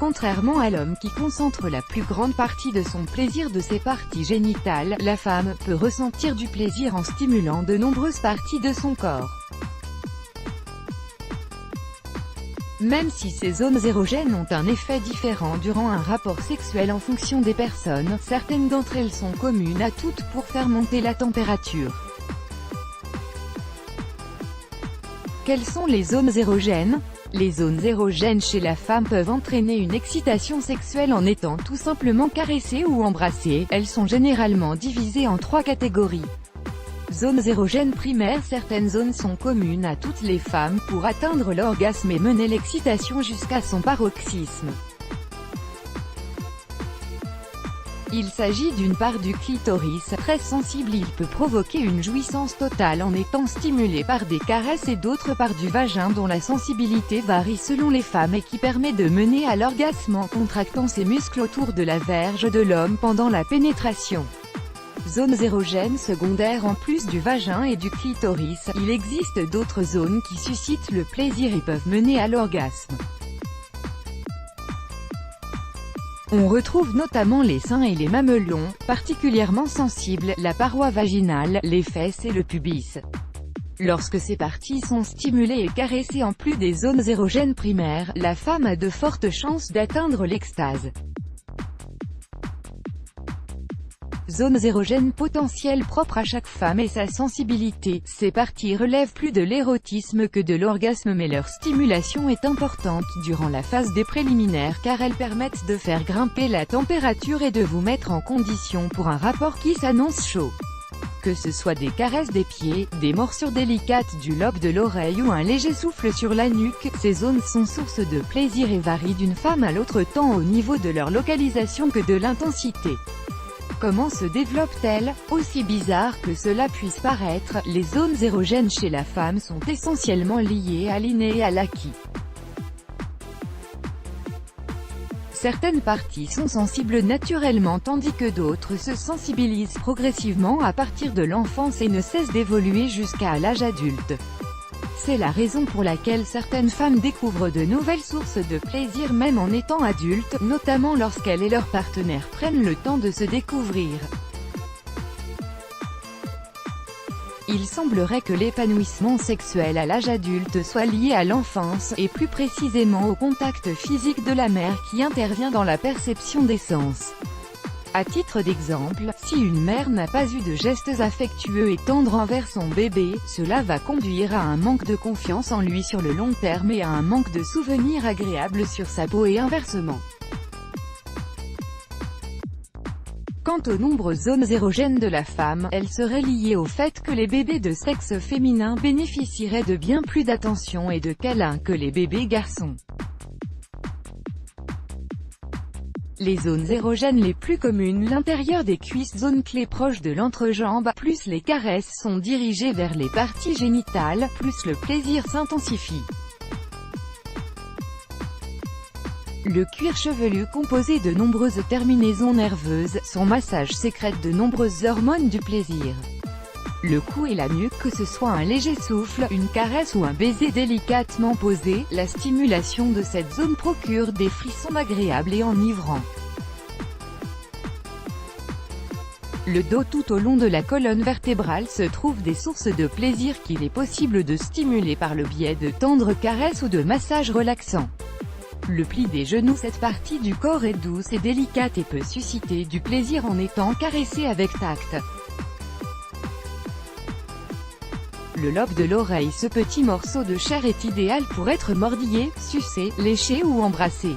Contrairement à l'homme qui concentre la plus grande partie de son plaisir de ses parties génitales, la femme peut ressentir du plaisir en stimulant de nombreuses parties de son corps. Même si ces zones érogènes ont un effet différent durant un rapport sexuel en fonction des personnes, certaines d'entre elles sont communes à toutes pour faire monter la température. Quelles sont les zones érogènes? Les zones érogènes chez la femme peuvent entraîner une excitation sexuelle en étant tout simplement caressées ou embrassées. Elles sont généralement divisées en 3 catégories. Zones érogènes primaires. Certaines zones sont communes à toutes les femmes pour atteindre l'orgasme et mener l'excitation jusqu'à son paroxysme. Il s'agit d'une part du clitoris, très sensible. Il peut provoquer une jouissance totale en étant stimulé par des caresses, et d'autre part du vagin dont la sensibilité varie selon les femmes et qui permet de mener à l'orgasme en contractant ses muscles autour de la verge de l'homme pendant la pénétration. Zones érogènes secondaires. En plus du vagin et du clitoris, il existe d'autres zones qui suscitent le plaisir et peuvent mener à l'orgasme. On retrouve notamment les seins et les mamelons, particulièrement sensibles, la paroi vaginale, les fesses et le pubis. Lorsque ces parties sont stimulées et caressées en plus des zones érogènes primaires, la femme a de fortes chances d'atteindre l'extase. Zones érogènes potentielles propres à chaque femme et sa sensibilité. Ces parties relèvent plus de l'érotisme que de l'orgasme, mais leur stimulation est importante durant la phase des préliminaires car elles permettent de faire grimper la température et de vous mettre en condition pour un rapport qui s'annonce chaud. Que ce soit des caresses des pieds, des morsures délicates du lobe de l'oreille ou un léger souffle sur la nuque, ces zones sont source de plaisir et varient d'une femme à l'autre tant au niveau de leur localisation que de l'intensité. Comment se développent-elles? Aussi bizarre que cela puisse paraître, les zones érogènes chez la femme sont essentiellement liées à l'inné et à l'acquis. Certaines parties sont sensibles naturellement tandis que d'autres se sensibilisent progressivement à partir de l'enfance et ne cessent d'évoluer jusqu'à l'âge adulte. C'est la raison pour laquelle certaines femmes découvrent de nouvelles sources de plaisir même en étant adultes, notamment lorsqu'elles et leurs partenaires prennent le temps de se découvrir. Il semblerait que l'épanouissement sexuel à l'âge adulte soit lié à l'enfance, et plus précisément au contact physique de la mère qui intervient dans la perception des sens. À titre d'exemple, si une mère n'a pas eu de gestes affectueux et tendres envers son bébé, cela va conduire à un manque de confiance en lui sur le long terme et à un manque de souvenirs agréables sur sa peau et inversement. Quant aux nombreuses zones érogènes de la femme, elles seraient liées au fait que les bébés de sexe féminin bénéficieraient de bien plus d'attention et de câlins que les bébés garçons. Les zones érogènes les plus communes, l'intérieur des cuisses, zone clé proche de l'entrejambe, plus les caresses sont dirigées vers les parties génitales, plus le plaisir s'intensifie. Le cuir chevelu composé de nombreuses terminaisons nerveuses, son massage sécrète de nombreuses hormones du plaisir. Le cou et la nuque, que ce soit un léger souffle, une caresse ou un baiser délicatement posé, la stimulation de cette zone procure des frissons agréables et enivrants. Le dos. Tout au long de la colonne vertébrale se trouvent des sources de plaisir qu'il est possible de stimuler par le biais de tendres caresses ou de massages relaxants. Le pli des genoux. Cette partie du corps est douce et délicate et peut susciter du plaisir en étant caressée avec tact. Le lobe de l'oreille. Ce petit morceau de chair est idéal pour être mordillé, sucé, léché ou embrassé.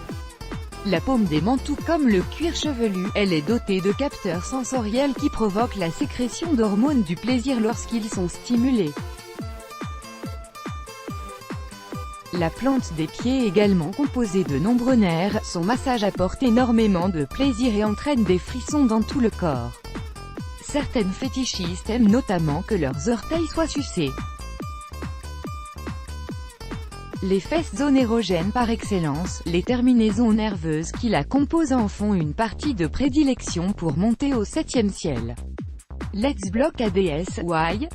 La paume des mains. Tout comme le cuir chevelu, elle est dotée de capteurs sensoriels qui provoquent la sécrétion d'hormones du plaisir lorsqu'ils sont stimulés. La plante des pieds, également composée de nombreux nerfs, son massage apporte énormément de plaisir et entraîne des frissons dans tout le corps. Certaines fétichistes aiment notamment que leurs orteils soient sucés. Les fesses, zone érogène par excellence, les terminaisons nerveuses qui la composent en font une partie de prédilection pour monter au 7e ciel. Let's block ADS, why?